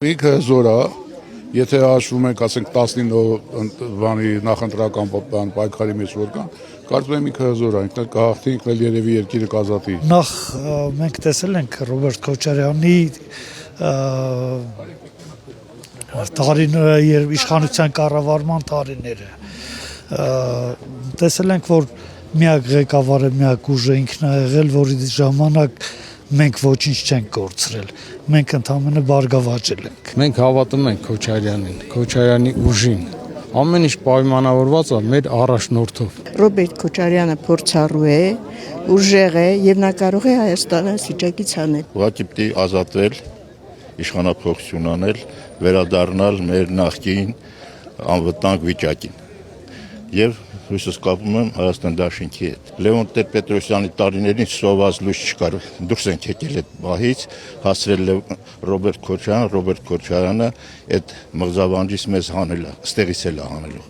Ինքը զոր է, եթե հաշվում ենք, ասենք 19 բանի նախընտրական պայքարի մեջ որ կան, կարծում եմ ինքը զոր է, ինքն էլ կհաղթի, ինքն էլ երևի երկիրը կազատի։ Նախ մենք տեսել ենք Ռոբերտ Քոչարյանի տարիները եւ իշխանության կառավարման տարիները։ Տեսել ենք, որ միակ ղեկավարը, միակ ուժը ինքն է եղել, որի ժամանակ մենք ոչինչ չենք կորցրել, մենք ընդամենը բարգավաճել ենք։ Մենք հավատում ենք Քոչարյանին, Քոչարյանի ուժին։ Ամեն ինչ պայմանավորված է մեր առաջնորդով։ Ռոբերտ Քոչարյանը փորձառու է, ուժեղ է եւ նա կարող է Հայաստանը վիճակից հանել։ Ուղղակի պիտի ազատվել, իշխանափոխություն անել, վերադառնալ մեր նախկին անվտանգ վիճակին։ Եվ հույսս կապում եմ Հայաստան դաշինքի հետ։ Լևոն Տեր-Պետրոսյանի տարիներին սոված լույս չկար, դուրս ենք եկել այդ բահից, հասրել Ռոբերտ Քոչարյանը այդ մղձավանջից մեզ հանել է, ստեղից էլ հանելու։